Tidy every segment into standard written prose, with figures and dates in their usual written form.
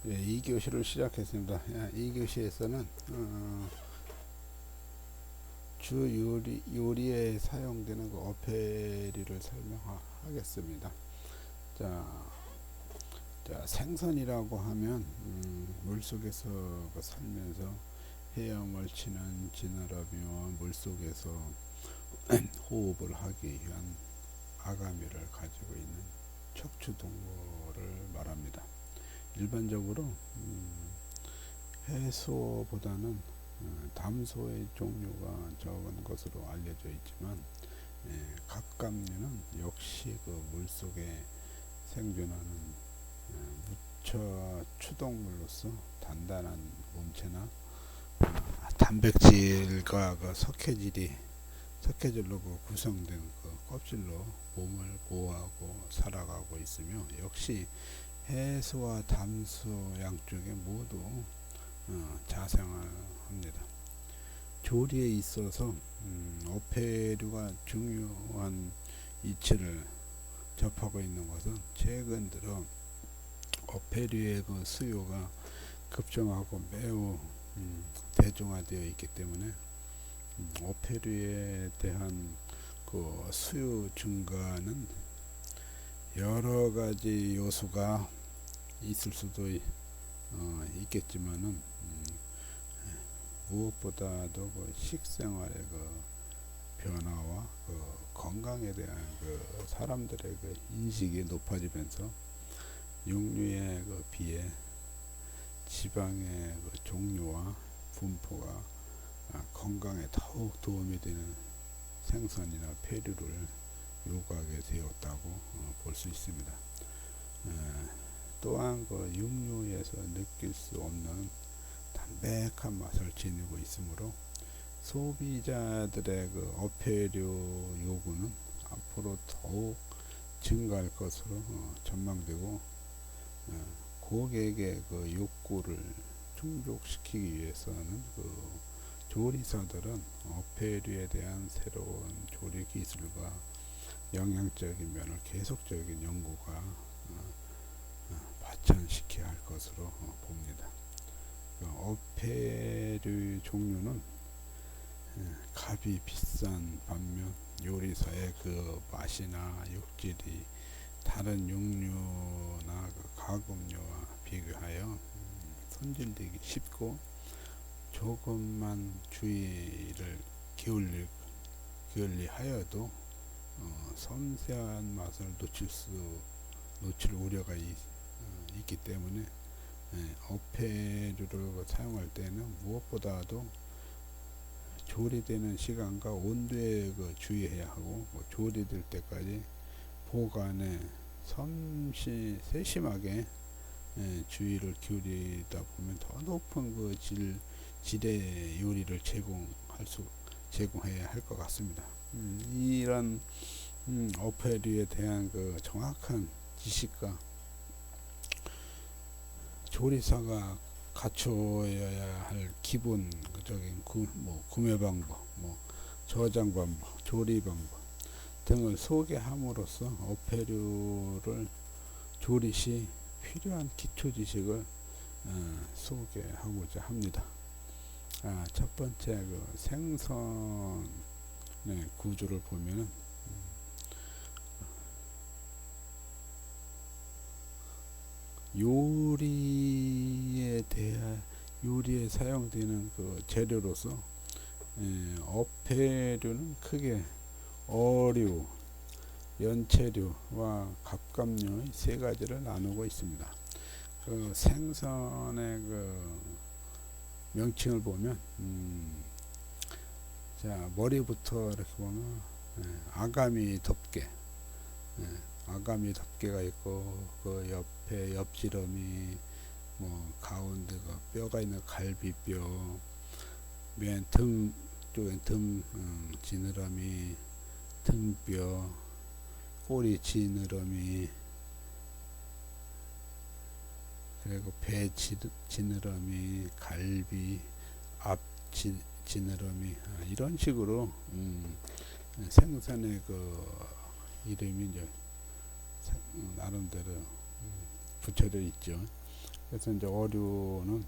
예, 2교시를 시작했습니다. 2교시에서는 주 요리에 사용되는 그 어패류를 설명하겠습니다. 자, 생선이라고 하면 물속에서 살면서 헤엄을 치는 지느러미와 물속에서 호흡을 하기 위한 아가미를 가지고 있는 척추동물을 말합니다. 일반적으로 해소보다는 담소의 종류가 적은 것으로 알려져 있지만, 갑각류는 역시 그 물속에 생존하는 무처 추동물로서 단단한 몸체나 단백질과 그 석회질로 구성된 그 껍질로 몸을 보호하고 살아가고 있으며, 역시 해수와 담수 양쪽에 모두 자생합니다. 조리에 있어서 어패류가 중요한 이치를 접하고 있는 것은 최근 들어 어패류의 그 수요가 급증하고 매우 대중화되어 있기 때문에 어패류에 대한 그 수요 증가는 여러 가지 요소가 있을 수도 있겠지만은, 무엇보다도 그 식생활의 그 변화와 그 건강에 대한 그 사람들의 그 인식이 높아지면서 육류에 그 비해 지방의 그 종류와 분포가 건강에 더욱 도움이 되는 생선이나 폐류를 요구하게 되었다고 볼 수 있습니다. 또한 그 육류에서 느낄 수 없는 담백한 맛을 지니고 있으므로 소비자들의 그 어패류 요구는 앞으로 더욱 증가할 것으로 전망되고, 고객의 그 욕구를 충족시키기 위해서는 그 조리사들은 어패류에 대한 새로운 조리 기술과 영양적인 면을 계속적인 연구가 발전시켜야 할 것으로 봅니다. 어패류 종류는 값이 비싼 반면 요리사의 그 맛이나 육질이 다른 육류나 그 가공류와 비교하여 손질되기 쉽고, 조금만 주의를 기울리하여도 섬세한 맛을 놓칠 우려가 있기 때문에, 어패류를 사용할 때는 무엇보다도 조리되는 시간과 온도에 주의해야 하고, 조리될 때까지 보관에 세심하게 주의를 기울이다 보면 더 높은 그 질의 요리를 제공해야 할 것 같습니다. 이런 어패류에 대한 그 정확한 지식과 조리사가 갖춰야 할 기본적인 구매 방법, 저장 방법, 조리 방법 등을 소개함으로써 어패류를 조리 시 필요한 기초 지식을 소개하고자 합니다. 첫 번째, 그 생선의 구조를 보면은 요리에 사용되는 그 재료로서 어패류는 크게 어류, 연체류와 갑각류의 세 가지를 나누고 있습니다. 그 생선의 그 명칭을 보면, 머리부터 이렇게 보면 아가미 덮개, 아가미 덮개가 있고, 그 옆에 옆지름이 가운데가 뼈가 있는 갈비뼈, 맨 등 쪽엔 지느러미, 등뼈, 꼬리 지느러미, 그리고 배 지느러미, 갈비, 앞 지느러미, 이런 식으로 생선의 그 이름이 이제 나름대로 붙여져 있죠. 그래서 이제 어류는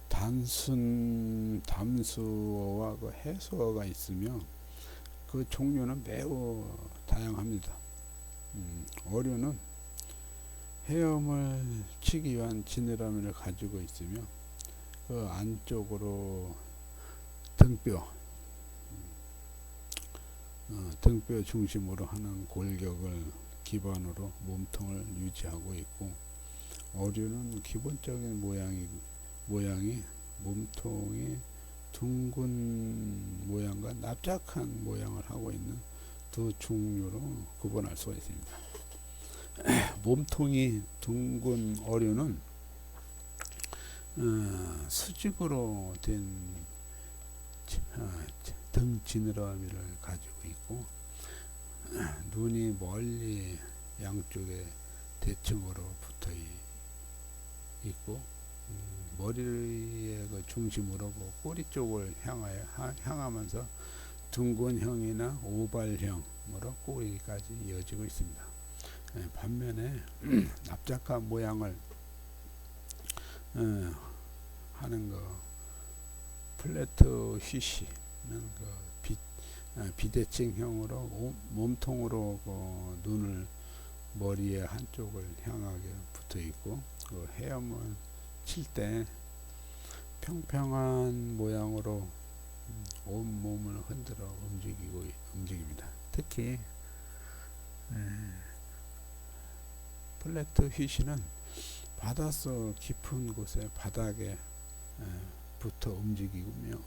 단순 담수어와 그 해수어가 있으며 그 종류는 매우 다양합니다. 어류는 헤엄을 치기 위한 지느러미를 가지고 있으며 그 안쪽으로 등뼈 중심으로 하는 골격을 기반으로 몸통을 유지하고 있고, 어류는 기본적인 모양이 몸통이 둥근 모양과 납작한 모양을 하고 있는 두 종류로 구분할 수가 있습니다. 몸통이 둥근 어류는 수직으로 된 등 지느러미를 가지고 있고, 눈이 멀리 양쪽에 대칭으로 붙어 있고, 머리의 그 중심으로 꼬리 쪽을 향하면서 둥근형이나 오발형으로 꼬리까지 이어지고 있습니다. 반면에 납작한 모양을 하는 거 플래트 휘시는 비대칭형으로 몸통으로 눈을 머리의 한쪽을 향하게 붙어 있고, 그 헤엄을 칠 때 평평한 모양으로 온 몸을 흔들어 움직입니다. 특히 플래트 휘시는 바닷속 깊은 곳에 바닥에 붙어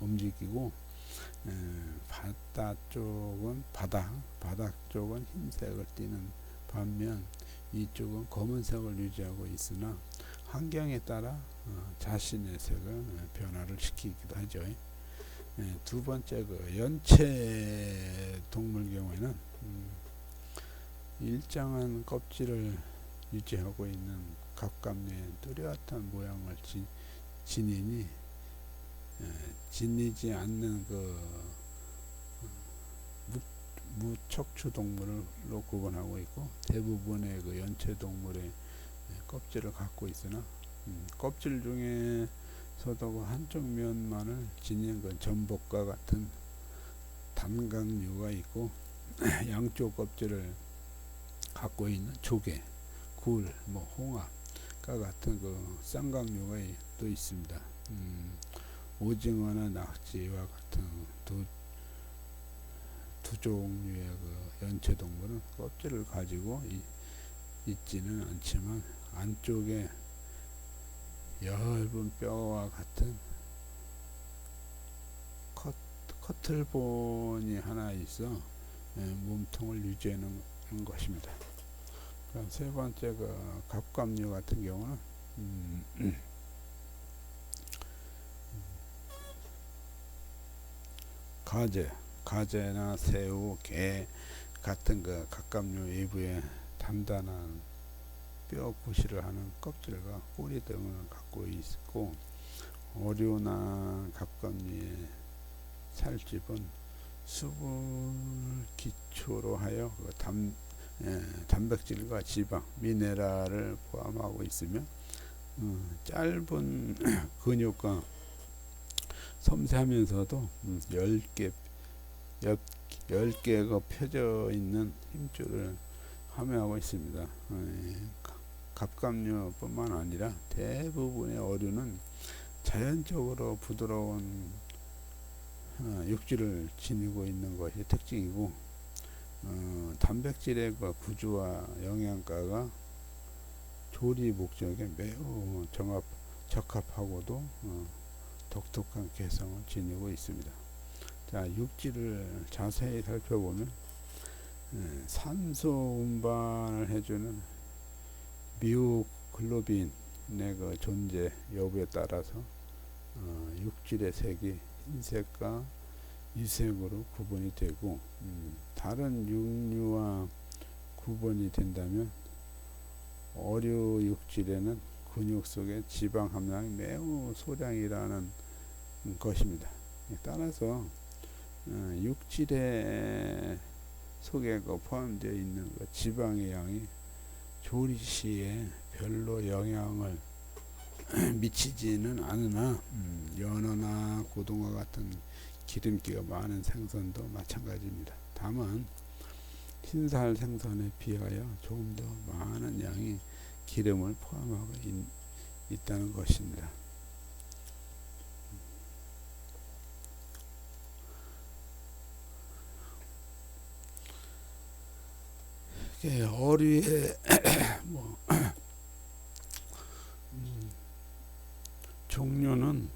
움직이고 바다 쪽은 바닥 쪽은 흰색을 띠는 반면 이쪽은 검은색을 유지하고 있으나 환경에 따라 자신의 색을 변화를 시키기도 하죠. 두 번째, 그 연체 동물 경우에는 일정한 껍질을 유지하고 있는 갑각류의 뚜렷한 모양을 지니니 지니지 않는 그 무척추 동물로 구분하고 있고, 대부분의 그 연체 동물의 껍질을 갖고 있으나 껍질 중에서도 그 한쪽 면만을 지닌 그 전복과 같은 단각류가 있고, 양쪽 껍질을 갖고 있는 조개, 굴, 홍합과 같은 그 쌍각류가 또 있습니다. 오징어나 낙지와 같은 두 종류의 그 연체 동물은 껍질을 가지고 있지는 않지만 안쪽에 얇은 뼈와 같은 커틀본이 하나 있어 몸통을 유지하는 것입니다. 세 번째, 그 갑각류 같은 경우는 가재나 새우, 게 같은 그 갑각류 외부에 단단한 뼈 구실을 하는 껍질과 꼬리 등을 갖고 있고, 어류나 갑각류의 살집은 수분 기초로 하여 그 단백질과 지방, 미네랄을 포함하고 있으며 짧은 근육과 섬세하면서도 10개가 펴져 있는 힘줄을 함유하고 있습니다. 갑각류뿐만 아니라 대부분의 어류는 자연적으로 부드러운 육질을 지니고 있는 것이 특징이고, 단백질의 구조와 영양가가 조리 목적에 매우 적합하고도 독특한 개성을 지니고 있습니다. 자, 육질을 자세히 살펴보면 산소 운반을 해주는 미오글로빈의 그 존재 여부에 따라서 육질의 색이 흰색과 이색으로 구분이 되고, 다른 육류와 구분이 된다면 어류 육질에는 근육 속에 지방 함량이 매우 소량이라는 것입니다. 따라서 육질의 속에 포함되어 있는 지방의 양이 조리 시에 별로 영향을 미치지는 않으나 연어나 고등어 같은 기름기가 많은 생선도 마찬가지입니다. 다만 흰살 생선에 비하여 조금 더 많은 양의 기름을 포함하고 있다는 것입니다. 어류의 뭐 종류는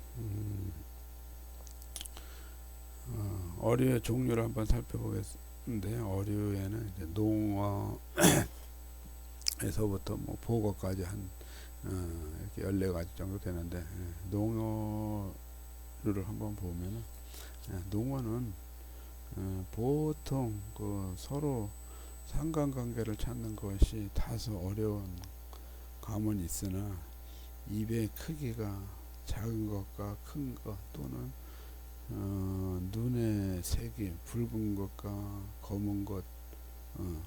어류의 종류를 한번 살펴보겠는데, 어류에는 이제 농어에서부터 뭐 보거까지 한 이렇게 14가지 정도 되는데, 농어를 한번 보면은 농어는 보통 그 서로 상관관계를 찾는 것이 다소 어려운 감은 있으나, 입의 크기가 작은 것과 큰 것, 또는 눈의 색이 붉은 것과 검은 것,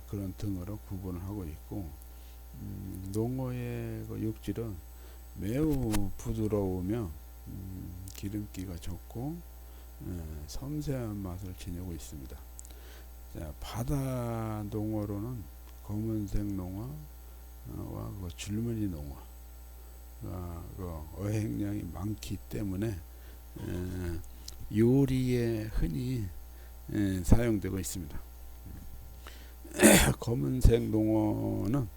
그런 등으로 구분을 하고 있고, 농어의 그 육질은 매우 부드러우며 기름기가 적고 섬세한 맛을 지니고 있습니다. 자, 바다 농어로는 검은색 농어와 그 줄무늬 농어, 그 어획량이 많기 때문에 요리에 흔히 사용되고 있습니다. 검은색 농어는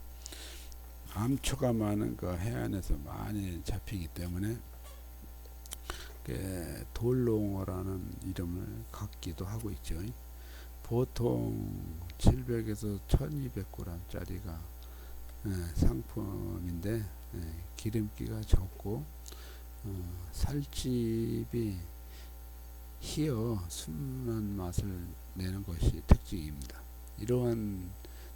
암초가 많은 그 해안에서 많이 잡히기 때문에 돌농어라는 이름을 갖기도 하고 있죠. 보통 700에서 1200g 짜리가 상품인데, 기름기가 적고 살집이 희어 순한 맛을 내는 것이 특징입니다. 이러한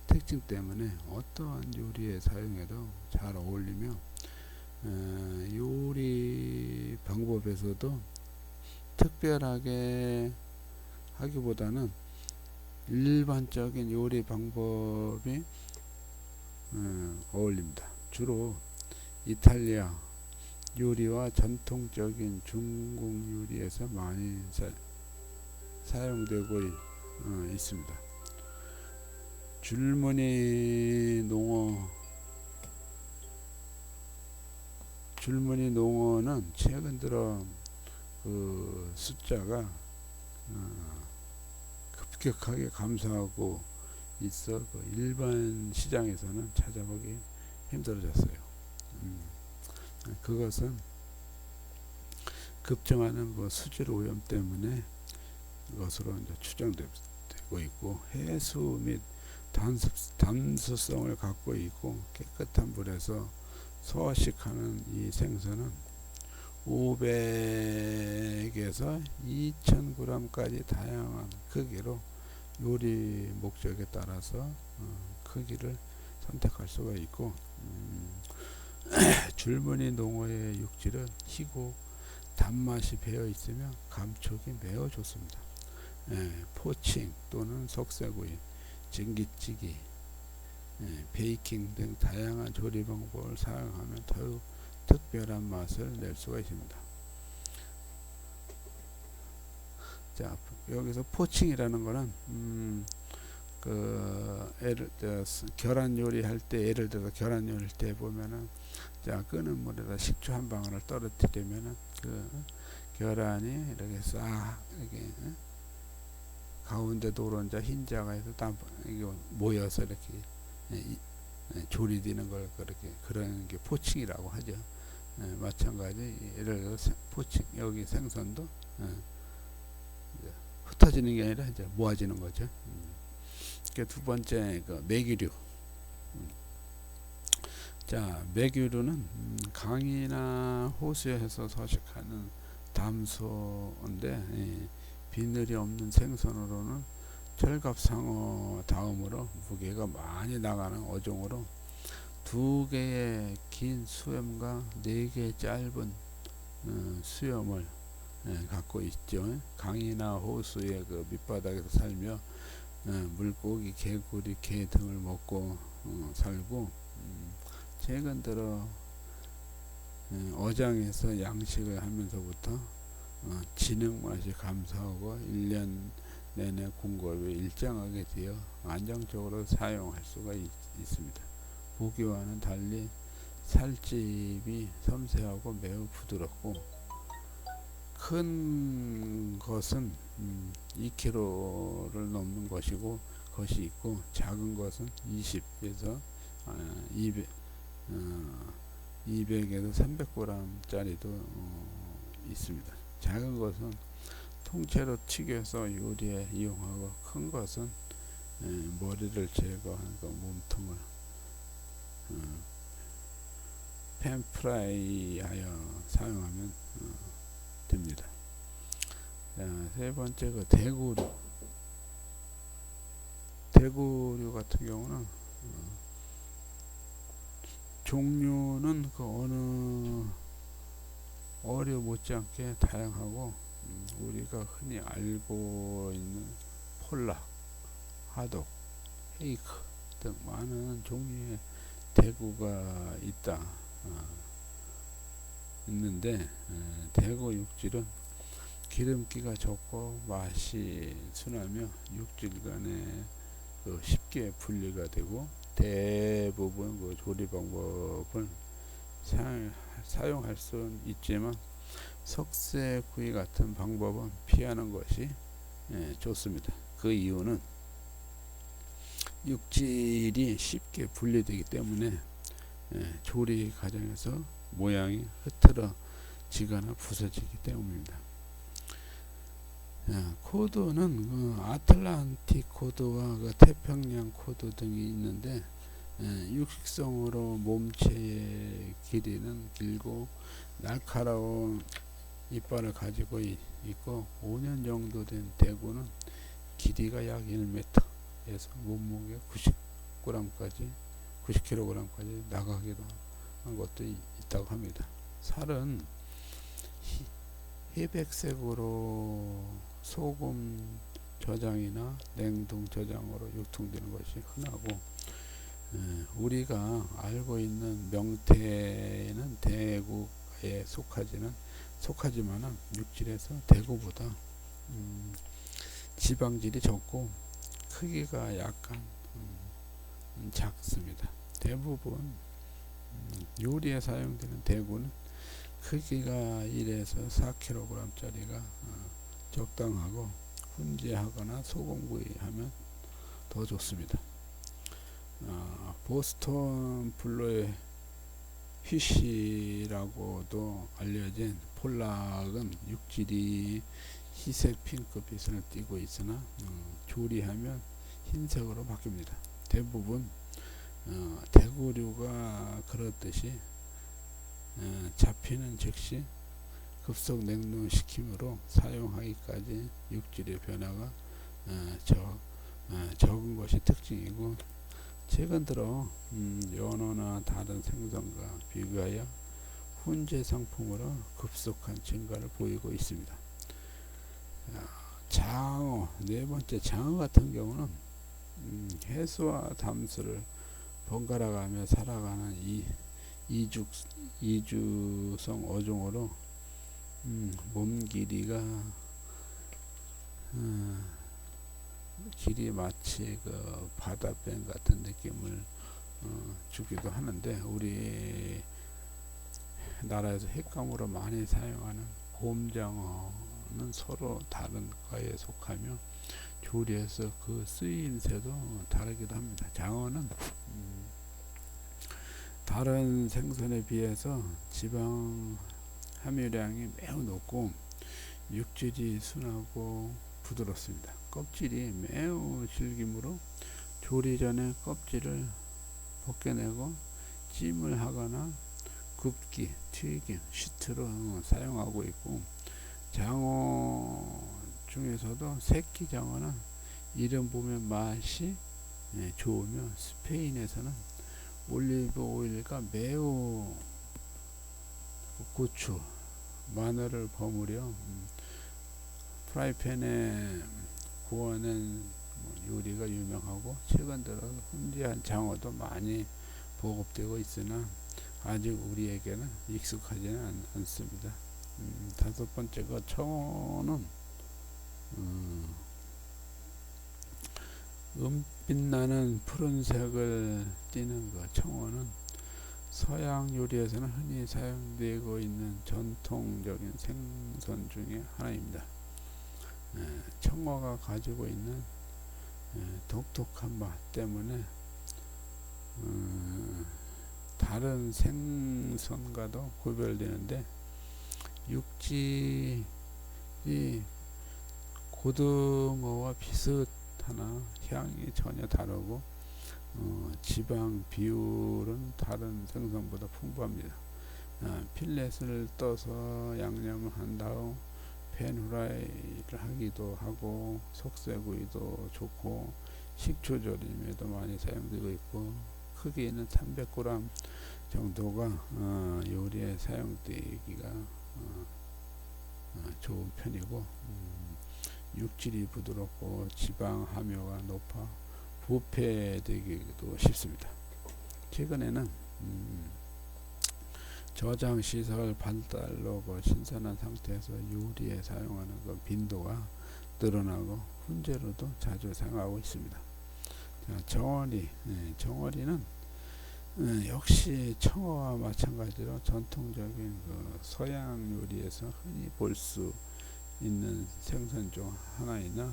특징 때문에 어떠한 요리에 사용해도 잘 어울리며, 요리 방법에서도 특별하게 하기보다는 일반적인 요리 방법이 어울립니다. 주로 이탈리아 요리와 전통적인 중국 요리에서 많이 사용되고 있습니다. 줄무늬 농어는 최근 들어 그 숫자가 급격하게 감소하고 있어 그 일반 시장에서는 찾아보기 힘들어졌어요. 그것은 급증하는 그 수질 오염 때문에 것으로 이제 추정되고 있고, 해수 및 담수성을 갖고 있고 깨끗한 물에서 서식하는 이 생선은 500에서 2000g까지 다양한 크기로 요리 목적에 따라서 크기를 선택할 수가 있고, 줄무늬 농어의 육질은 희고 단맛이 배어 있으며 감촉이 매우 좋습니다. 포칭 또는 석쇠구이, 증기찌개, 베이킹 등 다양한 조리 방법을 사용하면 더욱 특별한 맛을 낼 수가 있습니다. 자, 여기서 포칭이라는 거는 계란 요리할 때, 예를 들어서 계란 요리할 때 보면은, 자, 끓는 물에다 식초 한 방울을 떨어뜨리면은 그 계란이 이렇게 싹 이렇게 가운데 노른자 흰자가 해서 이게 모여서 이렇게 조리되는 걸 그런 게 포칭이라고 하죠. 마찬가지, 예를 들어서 포칭, 여기 생선도 흩어지는 게 아니라 이제 모아지는 거죠. 두 번째, 그 메기류. 자, 메기류는 강이나 호수에서 서식하는 담소인데, 비늘이 없는 생선으로는 철갑상어 다음으로 무게가 많이 나가는 어종으로 2개의 긴 수염과 4개의 짧은 수염을 갖고 있죠. 강이나 호수의 그 밑바닥에서 살며 물고기, 개구리, 개 등을 먹고 살고, 최근 들어 어장에서 양식을 하면서부터 진흙 맛이 감소하고 1년 내내 공급이 일정하게 되어 안정적으로 사용할 수가 있습니다. 보기와는 달리 살집이 섬세하고 매우 부드럽고 큰 것은 2kg를 넘는 것이 있고 작은 것은 20에서 200에서 300g 짜리도 있습니다. 작은 것은 통째로 튀겨서 요리에 이용하고 큰 것은 머리를 제거한 몸통을 팬프라이하여 사용하면 됩니다. 자, 세 번째 대구류 같은 경우는 종류는 어느 어류 못지않게 다양하고 우리가 흔히 알고 있는 폴락, 하독, 헤이크 등 많은 종류의 대구가 있는데 대구 육질은 기름기가 적고 맛이 순하며 육질 간에 쉽게 분리가 되고 대부분 조리 방법을 사용할 수는 있지만 석쇠구이 같은 방법은 피하는 것이 좋습니다. 그 이유는 육질이 쉽게 분리되기 때문에 조리 과정에서 모양이 흐트러지거나 부서지기 때문입니다. 코드는 아틀란틱 코드와 태평양 코드 등이 있는데 육식성으로 몸체의 길이는 길고 날카로운 이빨을 가지고 있고 5년 정도 된 대구는 길이가 약 1m에서 몸무게 90kg까지 나가기도 한 것도 있다고 합니다. 살은 회백색으로 소금 저장이나 냉동 저장으로 유통되는 것이 흔하고 우리가 알고 있는 명태는 대구에 속하지만은 육질에서 대구보다 지방질이 적고 크기가 약간 작습니다. 대부분 요리에 사용되는 대구는 크기가 1에서 4kg 짜리가 적당하고 훈제하거나 소금구이 하면 더 좋습니다. 보스턴 블루의 휘시라고도 알려진 폴락은 육질이 희색 핑크빛을 띠고 있으나 조리하면 흰색으로 바뀝니다. 대부분 대구류가 그렇듯이 잡히는 즉시 급속 냉동시킴으로 사용하기까지 육질의 변화가 적은 것이 특징이고 최근 들어 연어나 다른 생선과 비교하여 훈제 상품으로 급속한 증가를 보이고 있습니다. 장어, 네 번째 장어 같은 경우는 해수와 담수를 번갈아가며 살아가는 이주성 어종으로 몸 길이 마치 바다뱀 같은 느낌을 주기도 하는데 우리 나라에서 횟감으로 많이 사용하는 곰장어는 서로 다른 과에 속하며 조리에서 그 쓰임새도 다르기도 합니다. 장어는 다른 생선에 비해서 지방 함유량이 매우 높고 육질이 순하고 부드럽습니다. 껍질이 매우 질기므로 조리 전에 껍질을 벗겨내고 찜을 하거나 굽기, 튀김, 시트로 사용하고 있고 장어 중에서도 새끼 장어는 이름 보면 맛이 좋으며 스페인에서는 올리브 오일과 매우 고추, 마늘을 버무려 프라이팬에 구워낸 요리가 유명하고 최근 들어 훈제한 장어도 많이 보급되고 있으나 아직 우리에게는 익숙하지는 않습니다. 다섯 번째 그 청어는 은빛나는 푸른색을 띠는 그 청어는 서양 요리에서는 흔히 사용되고 있는 전통적인 생선 중에 하나입니다. 청어가 가지고 있는 독특한 맛 때문에 다른 생선과도 구별되는데, 육질이 고등어와 비슷하나 향이 전혀 다르고 지방 비율은 다른 생선보다 풍부합니다. 필렛을 떠서 양념을 한 다음 팬 후라이를 하기도 하고 속세구이도 좋고 식초 조림에도 많이 사용되고 있고, 크기는 300g 정도가 요리에 사용되기가 좋은 편이고, 육질이 부드럽고 지방 함유가 높아 부패되기도 쉽습니다. 최근에는 저장 시설 발달로 신선한 상태에서 요리에 사용하는 빈도가 늘어나고 훈제로도 자주 사용하고 있습니다. 자, 정어리는 역시 청어와 마찬가지로 전통적인 서양 요리에서 흔히 볼 수 있는 생선 중 하나이나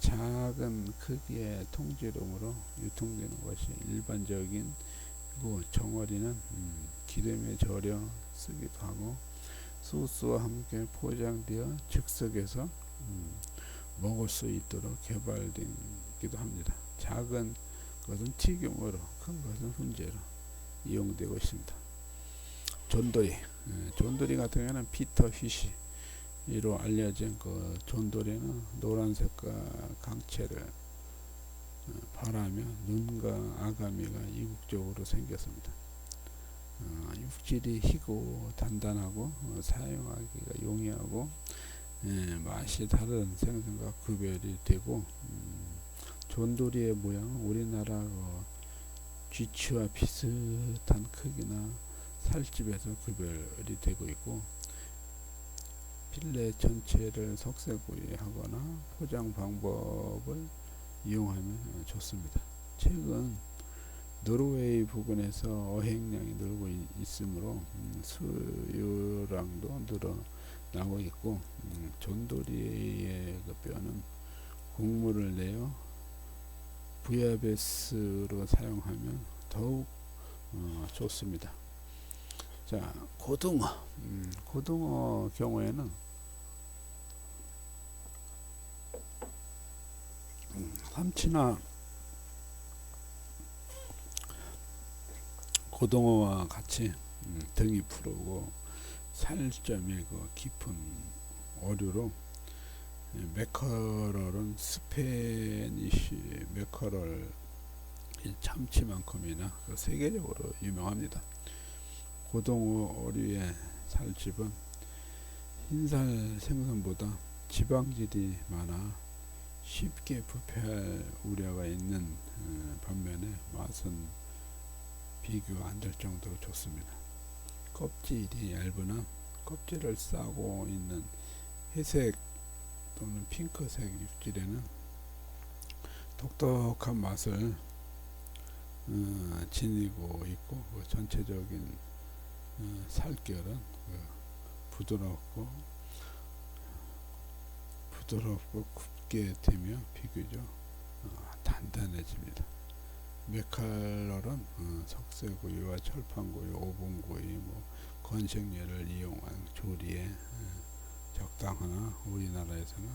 작은 크기의 통지름으로 유통되는 것이 일반적인 정어리는 기름에 절여 쓰기도 하고 소스와 함께 포장되어 즉석에서 먹을 수 있도록 개발되기도 합니다. 작은 것은 튀김으로, 큰 것은 훈제로 이용되고 있습니다. 존도리 같은 경우는 피터 피쉬로 알려진 존도리는 노란색과 강채를 발하며 눈과 아가미가 이국적으로 생겼습니다. 육질이 희고 단단하고 사용하기가 용이하고 맛이 다른 생선과 구별이 되고, 존도리의 모양은 우리나라 쥐치와 비슷한 크기나 살집에서 구별이 되고 있고, 필렛 전체를 석쇠구이 하거나 포장 방법을 이용하면 좋습니다. 최근 노르웨이 부근에서 어획량이 늘고 있으므로 수요량도 늘어나고 있고, 존도리의 뼈는 국물을 내어 부야베스로 사용하면 더욱 좋습니다. 자, 고등어 경우에는 삼치나 고등어와 같이 등이 푸르고 살점이 깊은 어류로, 매커럴은 스페니쉬 매커럴 참치만큼이나 세계적으로 유명합니다. 고등어 어류의 살집은 흰살 생선보다 지방질이 많아 쉽게 부패할 우려가 있는 반면에 맛은 비교 안 될 정도로 좋습니다. 껍질이 얇으나 껍질을 싸고 있는 회색 또는 핑크색 육질에는 독특한 맛을 지니고 있고, 전체적인 살결은 부드럽고 굽게 되며 비교적 단단해집니다. 메칼럴은 석쇠구이와 철판구이, 오븐구이, 건색열을 이용한 조리에 적당하나 우리나라에서는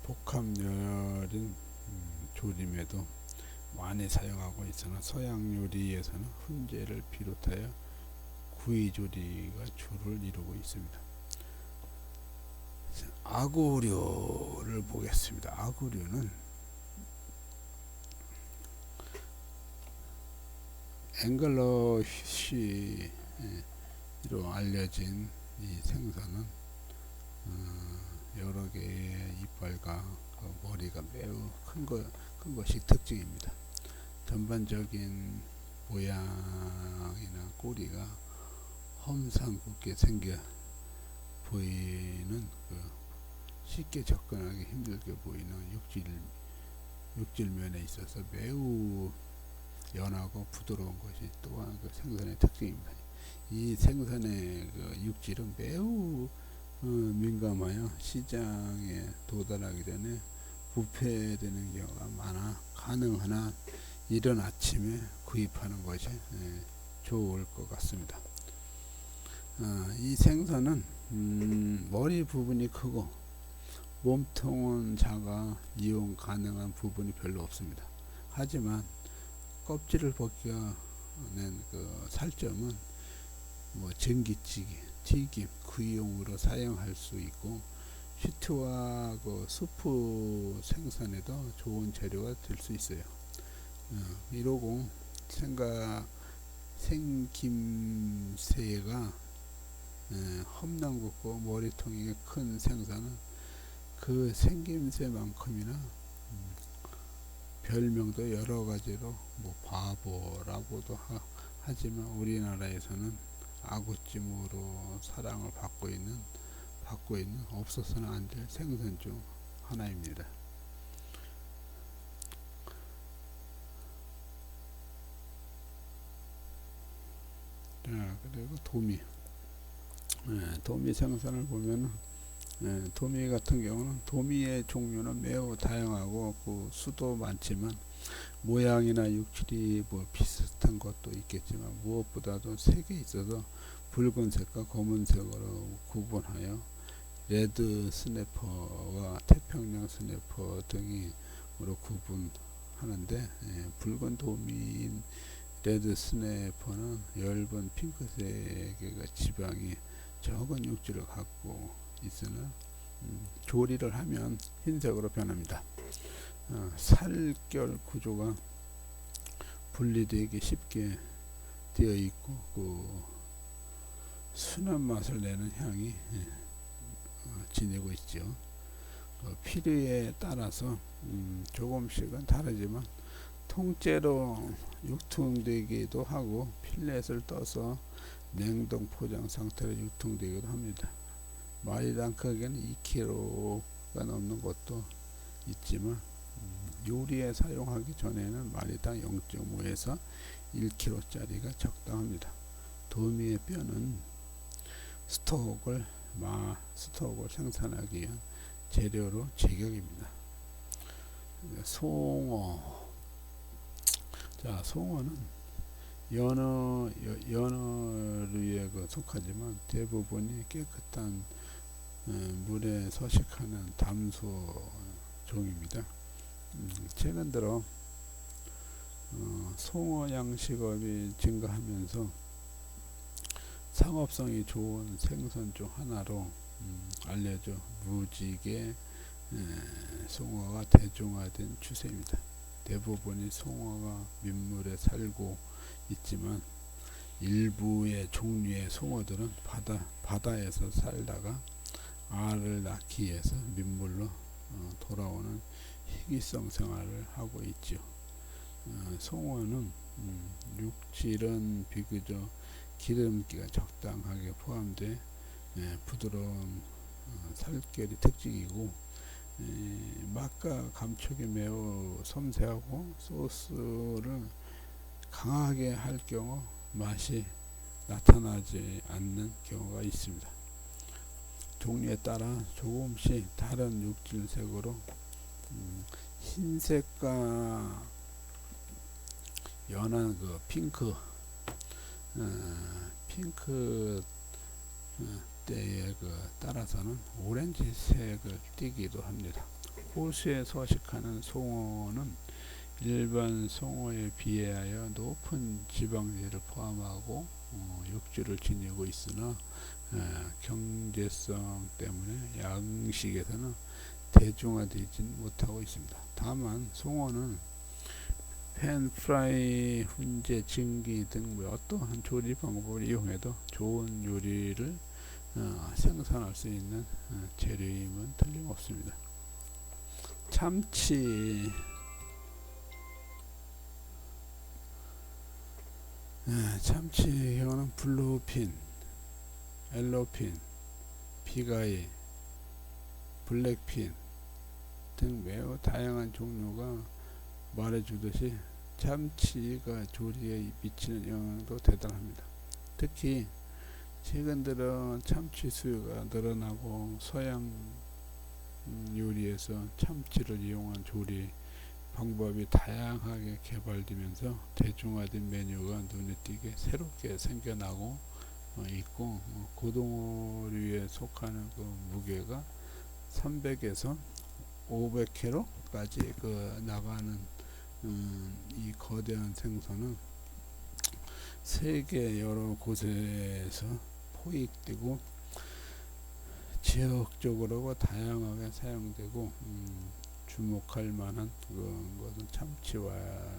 복합열인 조림에도 많이 사용하고 있으나 서양 요리에서는 훈제를 비롯하여 구이조리가 주를 이루고 있습니다. 아구류를 보겠습니다. 아구류는 앵글러피쉬로 알려진 이 생선은 여러 개의 이빨과 머리가 매우 큰 것이 특징입니다. 전반적인 모양이나 꼬리가 험상궂게 생겨 보이는 쉽게 접근하기 힘들게 보이는 육질면에 있어서 매우 연하고 부드러운 것이 또한 생선의 특징입니다. 이 생선의 육질은 매우 민감하여 시장에 도달하기 전에 부패되는 경우가 많아 가능하나 이른 아침에 구입하는 것이 좋을 것 같습니다. 이 생선은 머리 부분이 크고 몸통은 작아 이용 가능한 부분이 별로 없습니다. 하지만 껍질을 벗겨낸 살점은 전기찌개, 튀김, 구이용으로 사용할 수 있고 슈트와 수프 생산에도 좋은 재료가 될 수 있어요. 이러고 생김새가 험난궂고 머리통이 큰 생선은 그 생김새만큼이나 별명도 여러 가지로 바보라고도 하지만 우리나라에서는 아구찜으로 사랑을 받고 있는 없어서는 안 될 생선 중 하나입니다. 자, 그리고 도미 생선을 보면은 도미 같은 경우는 도미의 종류는 매우 다양하고 수도 많지만 모양이나 육질이 비슷한 것도 있겠지만 무엇보다도 색이 있어서 붉은색과 검은색으로 구분하여 레드 스냅퍼와 태평양 스냅퍼 등으로 구분하는데 붉은 도미인 레드 스냅퍼는 엷은 핑크색의 지방이 적은 육질을 갖고 있으나 조리를 하면 흰색으로 변합니다. 살결 구조가 분리되기 쉽게 되어 있고 순한 맛을 내는 향이 지니고 있죠. 필요에 따라서 조금씩은 다르지만 통째로 유통되기도 하고 필렛을 떠서 냉동 포장 상태로 유통되기도 합니다. 마리당 크기는 2kg가 넘는 것도 있지만 요리에 사용하기 전에는 마리당 0.5에서 1kg짜리가 적당합니다. 도미의 뼈는 스톡을 생산하기 위한 재료로 제격입니다. 송어. 자, 송어는 연어류에 속하지만 대부분이 깨끗한 물에 서식하는 담소 종입니다. 최근 들어 송어 양식업이 증가하면서 상업성이 좋은 생선 중 하나로 알려져 무지개 송어가 대중화된 추세입니다. 대부분이 송어가 민물에 살고 있지만 일부의 종류의 송어들은 바다에서 살다가 알을 낳기 위해서 민물로 돌아오는 희귀성 생활을 하고 있죠. 송어는 육질은 비교적 기름기가 적당하게 포함돼 부드러운 살결이 특징이고 맛과 감촉이 매우 섬세하고 소스를 강하게 할 경우 맛이 나타나지 않는 경우가 있습니다. 종류에 따라 조금씩 다른 육질색으로 흰색과 연한 핑크 때에 따라서는 오렌지색을 띠기도 합니다. 호수에 서식하는 송어는 일반 송어에 비하여 높은 지방률을 포함하고 육질을 지니고 있으나 경제성 때문에 양식에서는 대중화되지 못하고 있습니다. 다만 송어는 팬프라이, 훈제, 증기 등 어떠한 조리 방법을 이용해도 좋은 요리를 생산할 수 있는 재료임은 틀림없습니다. 참치. 참치형은 블루핀, 엘로핀, 비가이, 블랙핀 등 매우 다양한 종류가 말해주듯이 참치가 조리에 미치는 영향도 대단합니다. 특히 최근 들어 참치 수요가 늘어나고 서양 요리에서 참치를 이용한 조리 방법이 다양하게 개발되면서 대중화된 메뉴가 눈에 띄게 새롭게 생겨나고 있고, 고등어류에 속하는 그 무게가 300에서 500kg까지 나가는 이 거대한 생선은 세계 여러 곳에서 포획되고 지역적으로 다양하게 사용되고, 주목할 만한 것은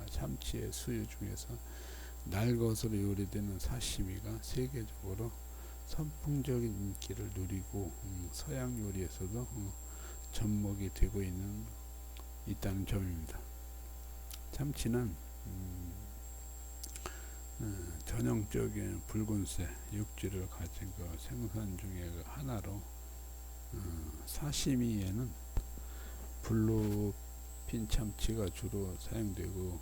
참치의 수요 중에서 날것으로 요리되는 사시미가 세계적으로 선풍적인 인기를 누리고, 서양 요리에서도 접목이 되고 있다는 점입니다. 참치는 전형적인 붉은색 육질을 가진 생선 중에 하나로, 사시미에는 블루핀 참치가 주로 사용되고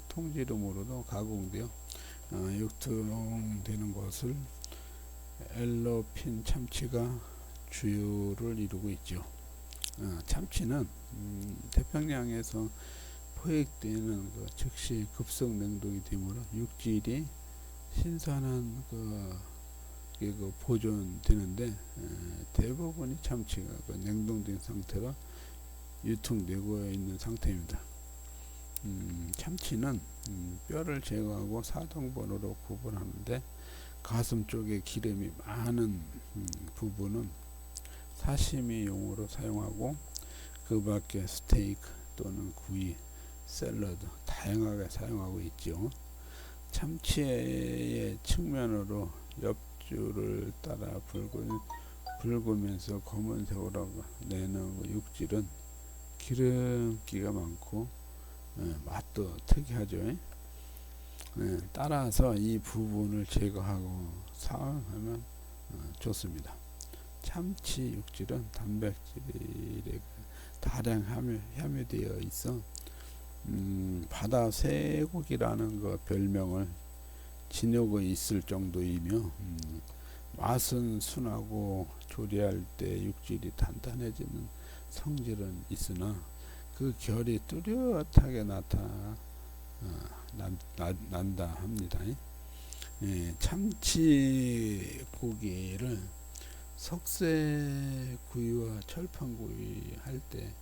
통지름으로도 가공되어 유통되는 것을 엘로핀 참치가 주요를 이루고 있죠. 참치는 태평양에서 포획되는 즉시 급속 냉동이 되므로 육질이 신선한 보존되는데, 대부분이 참치가 냉동된 상태로 유통되고 있는 상태입니다. 참치는 뼈를 제거하고 4등분으로 구분하는데, 가슴 쪽에 기름이 많은 부분은 사시미용으로 사용하고, 그 밖에 스테이크 또는 구이, 샐러드 다양하게 사용하고 있죠. 참치의 측면으로 옆줄을 따라 붉으면서 검은색으로 내는 육질은 기름기가 많고 맛도 특이하죠. 따라서 이 부분을 제거하고 사용하면 좋습니다. 참치 육질은 단백질에 다량 함유되어 있어 바다 쇠고기라는 별명을 지니고 있을 정도이며, 맛은 순하고 조리할 때 육질이 단단해지는 성질은 있으나 그 결이 뚜렷하게 난다 합니다. 참치 고기를 석쇠구이와 철판구이 할 때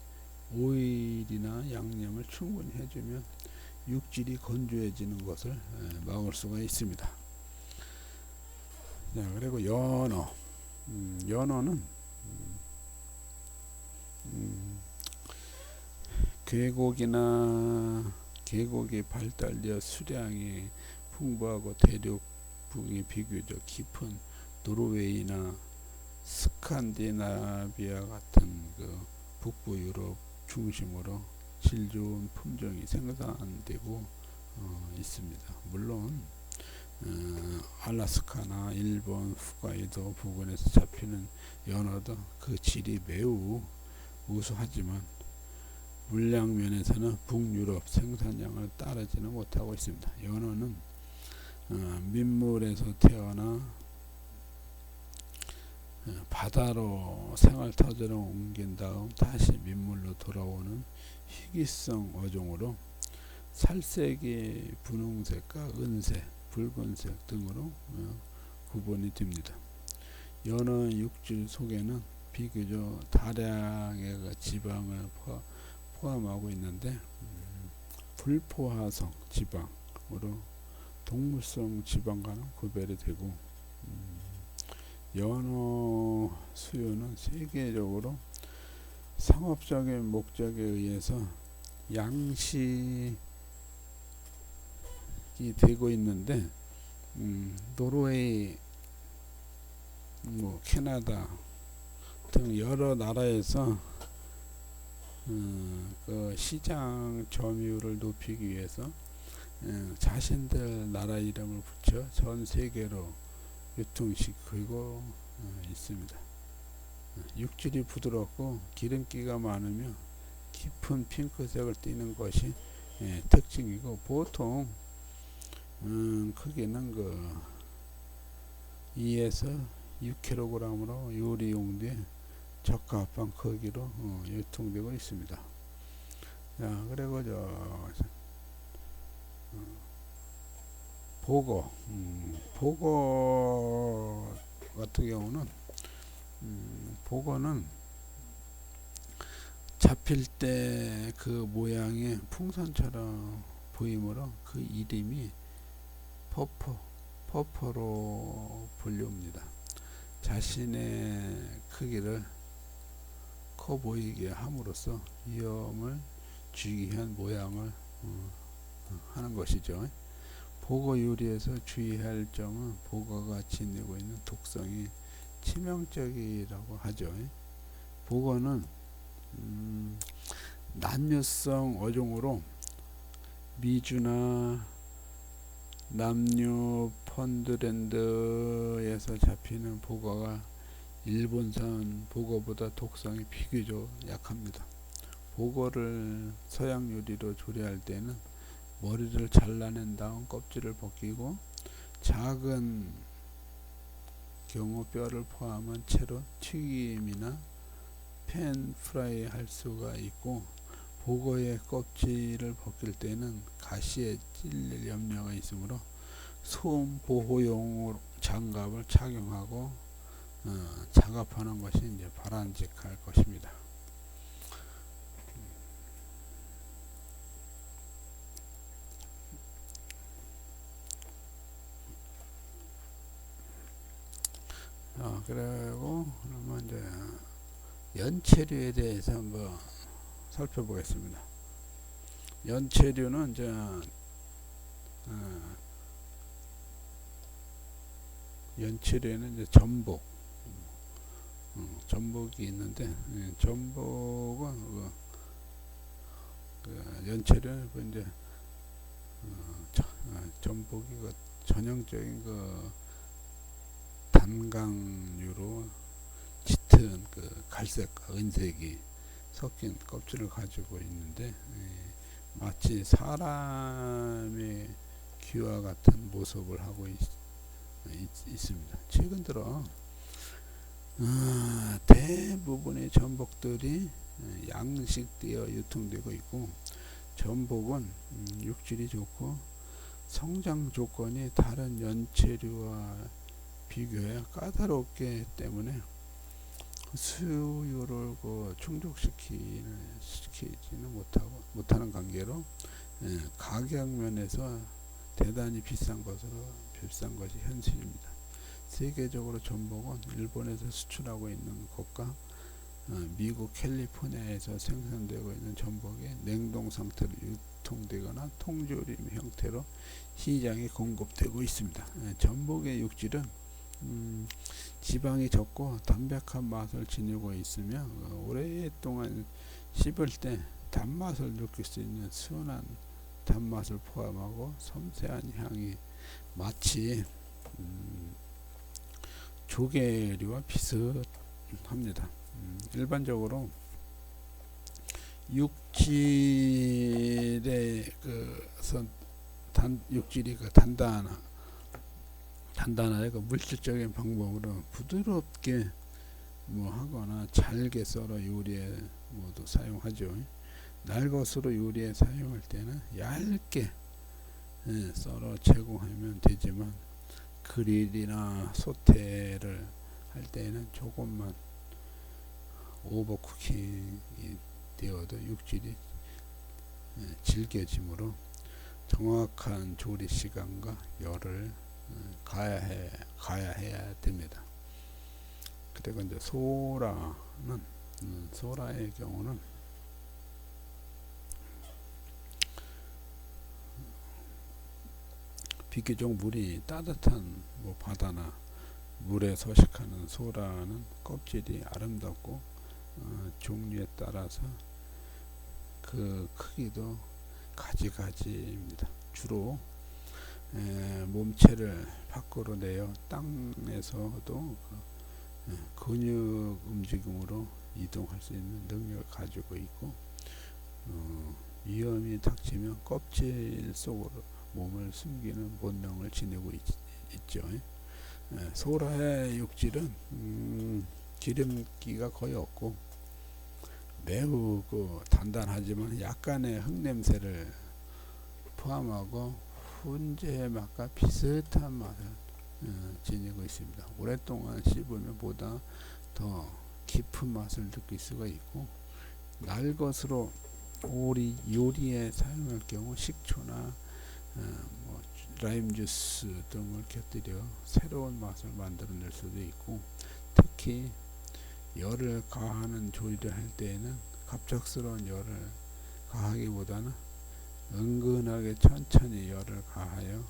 오일이나 양념을 충분히 해주면 육질이 건조해지는 것을 막을 수가 있습니다. 자, 그리고 연어는 계곡이 발달되어 수량이 풍부하고 대륙붕이 비교적 깊은 노르웨이나 스칸디나비아 같은 북부 유럽 중심으로 질 좋은 품종이 생산되고 있습니다. 물론 알래스카나 일본 홋카이도 부근에서 잡히는 연어도 그 질이 매우 우수하지만 물량 면에서는 북유럽 생산량을 따르지는 못하고 있습니다. 연어는 민물에서 태어나 바다로 생활터전을 옮긴 다음 다시 민물로 돌아오는 희귀성 어종으로 살색이 분홍색과 은색, 붉은색 등으로 구분이 됩니다. 연어 육질 속에는 비교적 다량의 지방을 포함하고 있는데, 불포화성 지방으로 동물성 지방과는 구별이 되고, 연어 수요는 세계적으로 상업적인 목적에 의해서 양식이 되고 있는데, 노르웨이, 캐나다 등 여러 나라에서 그 시장 점유율을 높이기 위해서 자신들 나라 이름을 붙여 전 세계로 유통시키고 있습니다. 육질이 부드럽고 기름기가 많으며 깊은 핑크색을 띠는 것이 특징이고, 보통 크기는 2에서 6kg으로 요리 용도에 적합한 크기로 유통되고 있습니다. 자, 그리고 보거 같은 경우는, 보거는 잡힐 때 그 모양이 풍선처럼 보이므로 그 이름이 퍼퍼로 불립니다. 자신의 크기를 커 보이게 함으로써 위험을 주기 위한 모양을 하는 것이죠. 보거 요리에서 주의할 점은 보거가 지니고 있는 독성이 치명적이라고 하죠. 보거는 남유성 어종으로 미주나 남뉴펀드랜드에서 잡히는 보거가 일본산 보거보다 독성이 비교적 약합니다. 보거를 서양 요리로 조리할 때는 머리를 잘라낸 다음 껍질을 벗기고 작은 경우 뼈를 포함한 채로 튀김이나 팬 프라이 할 수가 있고, 보거의 껍질을 벗길 때는 가시에 찔릴 염려가 있으므로 소음 보호용 장갑을 착용하고 작업하는 것이 바람직할 것입니다. 그리고 그러면 이제 연체류에 대해서 한번 살펴보겠습니다. 연체류는 이제 연체류에는 이제 전복이 있는데, 전복은 연체류는 이제 전복이 전형적인 단강류로 짙은 갈색과 은색이 섞인 껍질을 가지고 있는데, 마치 사람의 귀와 같은 모습을 하고 있습니다. 최근 들어 대부분의 전복들이 양식되어 유통되고 있고, 전복은 육질이 좋고 성장 조건이 다른 연체류와 비교해 까다롭기 때문에 수요를 충족시키지는 못하는 관계로 가격 면에서 대단히 비싼 것이 현실입니다. 세계적으로 전복은 일본에서 수출하고 있는 것과 미국 캘리포니아에서 생산되고 있는 전복이 냉동 상태로 유통되거나 통조림 형태로 시장에 공급되고 있습니다. 전복의 육질은 지방이 적고 담백한 맛을 지니고 있으며 오랫동안 씹을 때 단맛을 느낄 수 있는 순한 단맛을 포함하고 섬세한 향이 마치 조개류와 비슷합니다. 일반적으로 육질의 육질이 단단하게 물질적인 방법으로 부드럽게 하거나 잘게 썰어 요리에 모두 사용하죠. 날것으로 요리에 사용할 때는 얇게 썰어 제공하면 되지만, 그릴이나 소테를 할 때는 조금만 오버쿠킹이 되어도 육질이 질겨지므로 정확한 조리 시간과 열을 가야 해야 됩니다. 그리고 이제 소라의 경우는 비교적 물이 따뜻한 바다나 물에 서식하는 소라는 껍질이 아름답고 종류에 따라서 그 크기도 가지가지입니다. 주로 몸체를 밖으로 내어 땅에서도 근육 움직임으로 이동할 수 있는 능력을 가지고 있고, 위험이 닥치면 껍질 속으로 몸을 숨기는 본능을 지니고 있죠. 소라의 육질은 기름기가 거의 없고 매우 단단하지만 약간의 흙냄새를 포함하고 훈제 맛과 비슷한 맛을 지니고 있습니다. 오랫동안 씹으면 보다 더 깊은 맛을 느낄 수가 있고, 날 것으로 요리에 사용할 경우 식초나 라임 주스 등을 곁들여 새로운 맛을 만들어낼 수도 있고, 특히 열을 가하는 조리를 할 때에는 갑작스러운 열을 가하기보다는 은근하게 천천히 열을 가하여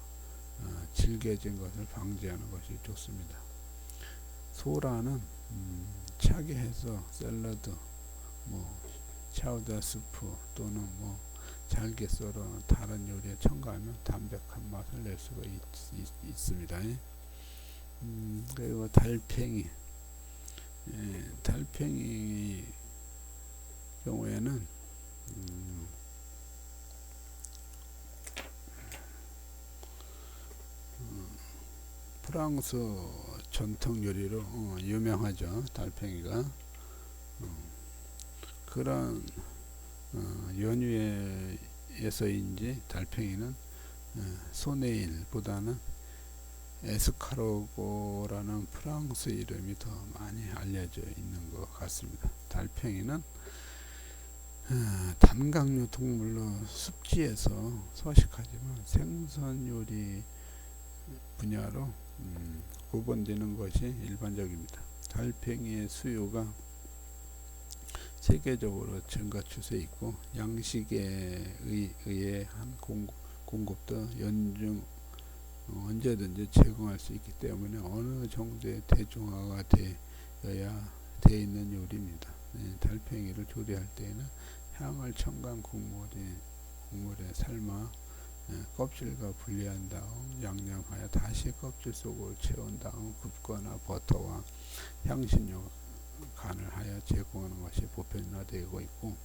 질겨진 것을 방지하는 것이 좋습니다. 소라는 차게 해서 샐러드, 샤우다 스프 또는 잘게 썰어 다른 요리에 첨가하면 담백한 맛을 낼 수가 있습니다. 그리고 달팽이 경우에는 프랑스 전통 요리로 유명하죠. 달팽이가 그런 연유에서인지 달팽이는 소네일보다는 에스카르고라는 프랑스 이름이 더 많이 알려져 있는 것 같습니다. 달팽이는 단각류 동물로 습지에서 서식하지만 생선 요리 분야로 구분되는 것이 일반적입니다. 달팽이의 수요가 세계적으로 증가 추세에 있고, 양식에 의한 공급도 언제든지 제공할 수 있기 때문에 어느 정도의 대중화가 되어야 돼 있는 요리입니다. 달팽이를 조리할 때에는 향을 첨가한 국물에 삶아 껍질과 분리한 다음 양념하여 다시 껍질 속으로 채운 다음 굽거나 버터와 향신료 간을 하여 제공하는 것이 보편화되고 있고,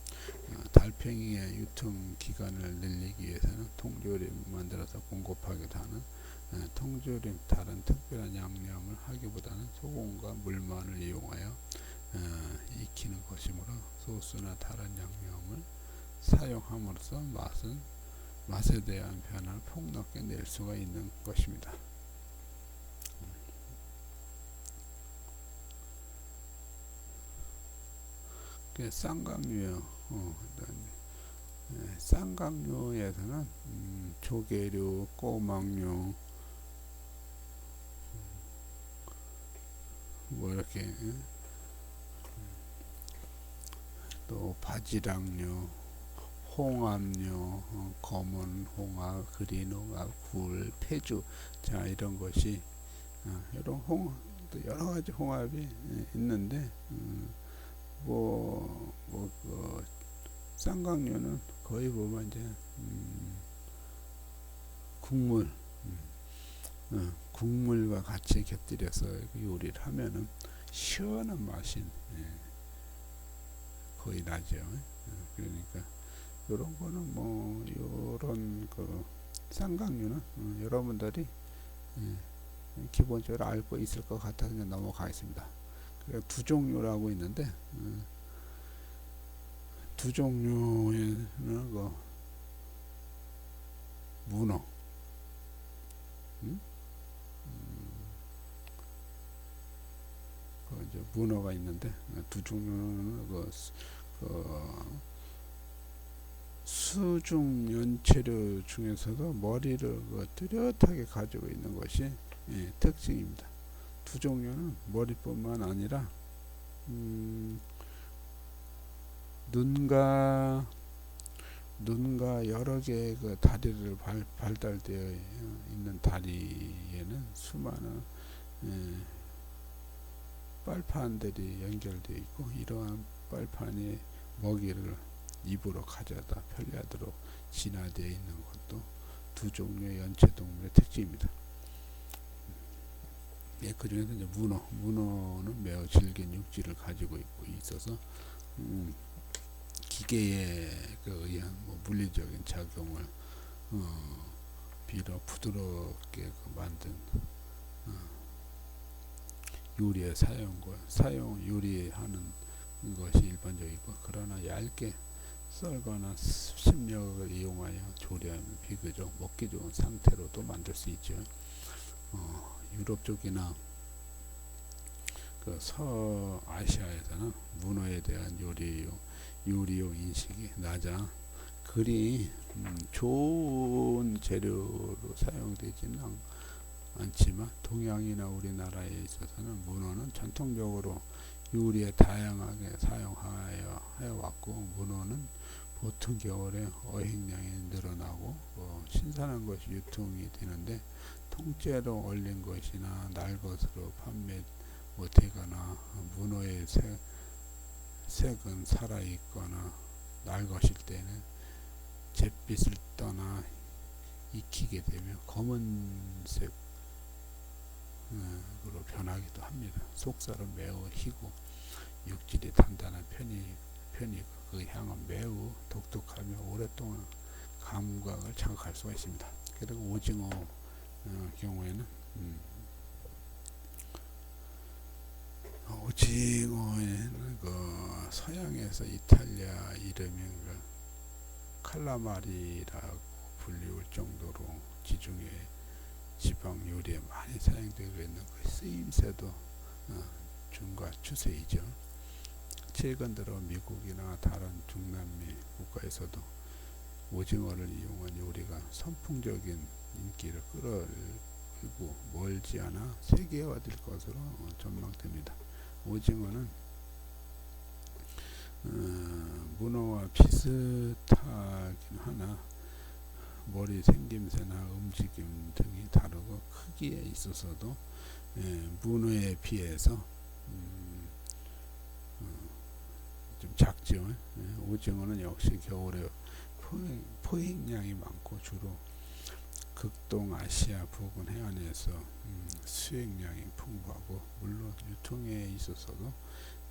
달팽이의 유통 기간을 늘리기 위해서는 통조림 만들어서 공급하기도 하는 통조림 다른 특별한 양념을 하기보다는 소금과 물만을 이용하여 익히는 것이므로 소스나 다른 양념을 사용함으로써 맛에 대한 변화를 폭넓게 낼 수가 있는 것입니다. 쌍각류요. 쌍각류에서는 조개류, 꼬막류, 이렇게 또 바지락류, 홍합류, 검은 홍합, 그린 홍합, 굴, 폐주, 자 이런 것이 이런 여러 가지 홍합이 있는데 쌍각류는 거의 보면 이제 국물과 같이 곁들여서 요리를 하면은 시원한 맛이 거의 나죠. 그러니까 요런 거는 요런 쌍각류는 여러분들이 기본적으로 알고 있을 것 같아서 그냥 넘어가겠습니다. 두 종류라고 있는데 두 종류에는 문어, 이제 문어가 있는데 두 종류는 수중 연체류 중에서도 머리를 뚜렷하게 가지고 있는 것이 특징입니다. 두 종류는 머리뿐만 아니라 눈과 여러 개의 다리를 발달되어 있는 다리에는 수많은 빨판들이 연결되어 있고, 이러한 빨판이 먹이를 입으로 가져다 편리하도록 진화되어 있는 것도 두 종류의 연체동물의 특징입니다. 예, 그 중에서 이제 문어는 매우 질긴 육질을 가지고 있어서 기계에 의한 물리적인 작용을 빌어 부드럽게 만든 요리에 요리하는 것이 일반적이고, 그러나 얇게 썰거나 습식력을 이용하여 조리하면 비교적 먹기 좋은 상태로도 만들 수 있죠. 유럽 쪽이나 서아시아에서는 문어에 대한 요리용 인식이 낮아 그리 좋은 재료로 사용되지는 않지만, 동양이나 우리나라에 있어서는 문어는 전통적으로 요리에 다양하게 사용하여 왔고, 문어는 보통 겨울에 어획량이 늘어나고 신선한 것이 유통이 되는데, 통째로 얼린 것이나 날 것으로 판매 못하거나 문어의 색은 살아있거나 날 것일 때는 잿빛을 떠나 익히게 되면 검은색으로 변하기도 합니다. 속살은 매우 희고 육질이 단단한 편이고 그 향은 매우 독특하며 오랫동안 감각을 자극할 수가 있습니다. 그리고 오징어 경우에는 오징어에는 서양에서 이탈리아 이름인 칼라마리라고 불리울 정도로 지중해 지방 요리에 많이 사용되고 있는 쓰임새도 중과 추세이죠. 최근 들어 미국이나 다른 중남미 국가에서도 오징어를 이용한 요리가 선풍적인 인기를 끌어올리고 멀지 않아 세계화될 것으로 전망됩니다. 오징어는 문어와 비슷하긴 하나 머리 생김새나 움직임 등이 다르고 크기에 있어서도 문어에 비해서 좀 작죠. 오징어는 역시 겨울에 포획량이 많고 주로 극동아시아 부근 해안에서 수액량이 풍부하고, 물론 유통에 있어서도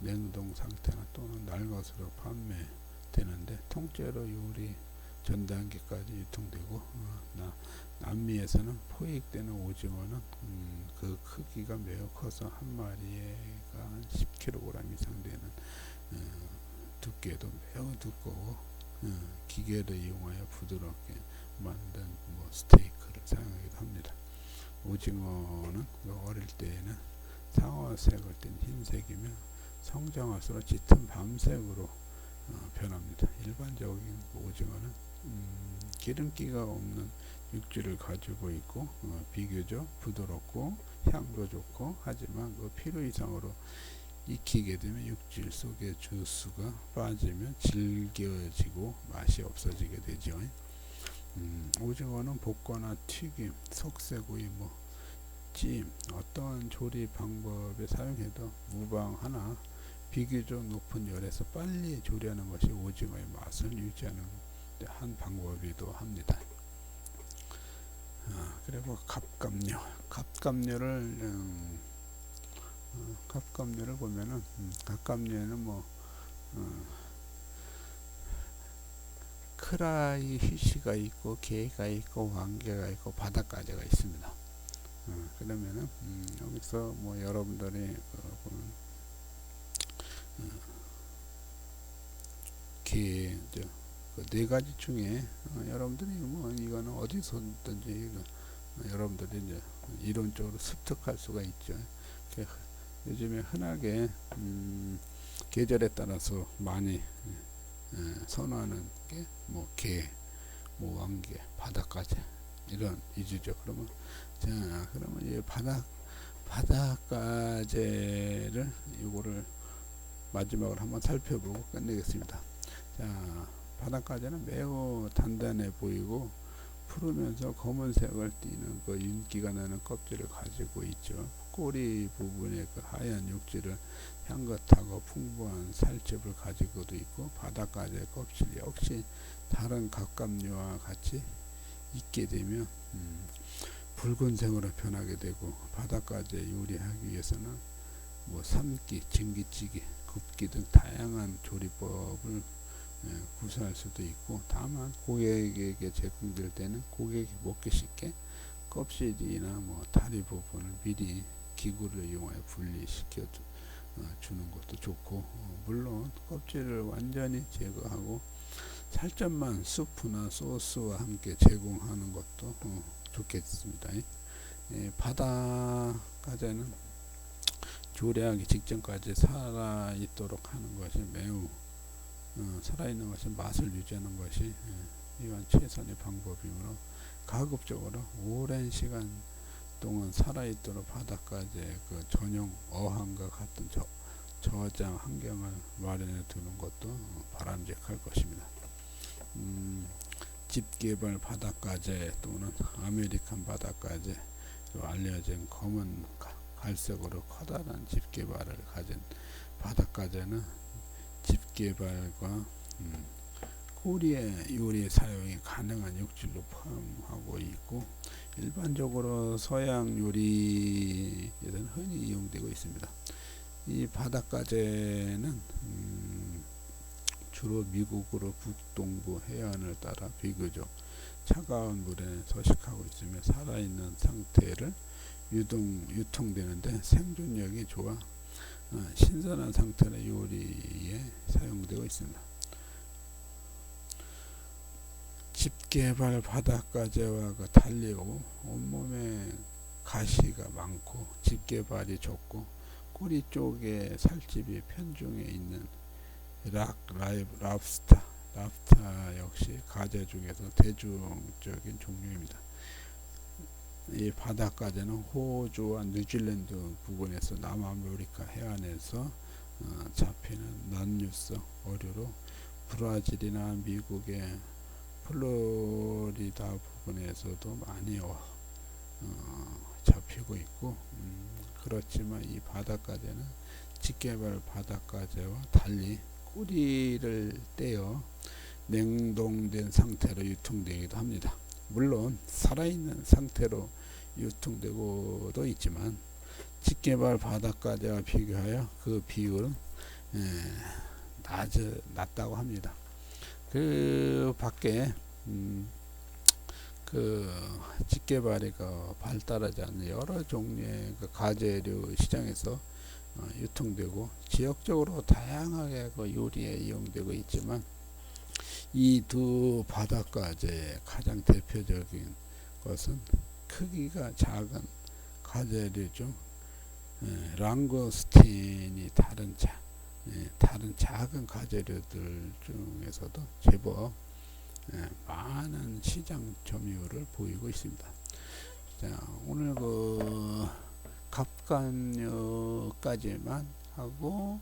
냉동 상태나 또는 날 것으로 판매되는데, 통째로 요리 전 단계까지 유통되고, 남미에서는 포획되는 오징어는 그 크기가 매우 커서 한 마리가 한 10kg 이상 되는 두께도 매우 두꺼워 기계를 이용하여 부드럽게 만든 스테이크를 사용하기도 합니다. 오징어는 어릴 때에는 상어색을 띤 흰색이며 성장할수록 짙은 밤색으로 변합니다. 일반적인 오징어는 기름기가 없는 육질을 가지고 있고 비교적 부드럽고 향도 좋고, 하지만 필요 이상으로 익히게 되면 육질 속의 주스가 빠지면 질겨지고 맛이 없어지게 되죠. 오징어는 볶거나 튀김, 석쇠구이, 찜, 어떠한 조리 방법에 사용해도 무방하나 비교적 높은 열에서 빨리 조리하는 것이 오징어의 맛을 유지하는 한 방법이기도 합니다. 그리고 갑각류를 보면은 갑각류에는 크라이 히시가 있고 게가 있고 왕개가 있고 바닷가재가 있습니다. 그러면은 여기서 여러분들이 게 네 가지 중에 여러분들이 이거는 어디서든지 여러분들이 이제 이론적으로 습득할 수가 있죠. 요즘에 흔하게 계절에 따라서 많이 선호하는 게 게, 왕개, 바닷가재 이런 이주죠. 그러면 이 바닷가재를 요거를 마지막으로 한번 살펴보고 끝내겠습니다. 바닷가재는 매우 단단해 보이고 푸르면서 검은색을 띠는 윤기가 나는 껍질을 가지고 있죠. 꼬리 부분에 하얀 육질을 향긋하고 풍부한 살집을 가지고도 있고, 바닷가재 껍질 역시 다른 갑각류와 같이 있게 되면 붉은색으로 변하게 되고, 바닷가재 요리하기 위해서는 뭐 삶기, 증기찌개, 굽기 등 다양한 조리법을 구사할 수도 있고, 다만 고객에게 제공될 때는 고객이 먹기 쉽게 껍질이나 뭐 다리 부분을 미리 기구를 이용하여 분리시켜 주는 것도 좋고, 물론 껍질을 완전히 제거하고 살점만 수프나 소스와 함께 제공하는 것도 좋겠습니다. 바닷가재는 조리하기 직전까지 살아있도록 하는 것이 매우 살아있는 것이 맛을 유지하는 것이 이wan 최선의 방법이므로, 가급적으로 오랜 시간 동안 살아있도록 바닷가재 그 전용 어항과 같은 저장 환경을 마련해 두는 것도 바람직할 것입니다. 집게발 바닷가재 또는 아메리칸 바닷가재, 알려진 검은 갈색으로 커다란 집게발을 가진 바닷가재는 집게발과 꼬리의 요리에 사용이 가능한 육질로 포함하고 있고, 일반적으로 서양 요리에서는 흔히 이용되고 있습니다. 이 바닷가재는 주로 미국으로 북동부 해안을 따라 비교적 차가운 물에 서식하고 있으며, 살아있는 상태를 유통되는데 생존력이 좋아 신선한 상태의 요리에 사용되고 있습니다. 집게발 바닷가재와 달리 온몸에 가시가 많고 집게발이 좁고 꼬리 쪽에 살집이 편중해 있는 랍스터 역시 가재 중에서 대중적인 종류입니다. 이 바닷가재는 호주와 뉴질랜드 부근에서 남아메리카 해안에서 잡히는 난류성 어류로 브라질이나 미국의 플로리다 부근에서도 많이 잡히고 있고, 그렇지만 이 바닷가재는 집게발 바닷가재와 달리 꼬리를 떼어 냉동된 상태로 유통되기도 합니다. 물론 살아있는 상태로 유통되고도 있지만, 집게발 바닷가재와 비교하여 그 비율은 낮다고 합니다. 그 밖에 그 집게발이 발달하지 않는 여러 종류의 그 가재류 시장에서 유통되고, 지역적으로 다양하게 요리에 이용되고 있지만, 이 두 바닷가재의 가장 대표적인 것은 크기가 작은 가재류 중 랑고스틴이 다른 작은 가재류들 중에서도 제법 많은 시장 점유율을 보이고 있습니다. 자, 오늘 갑간여까지만 하고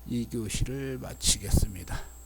2교시를 마치겠습니다.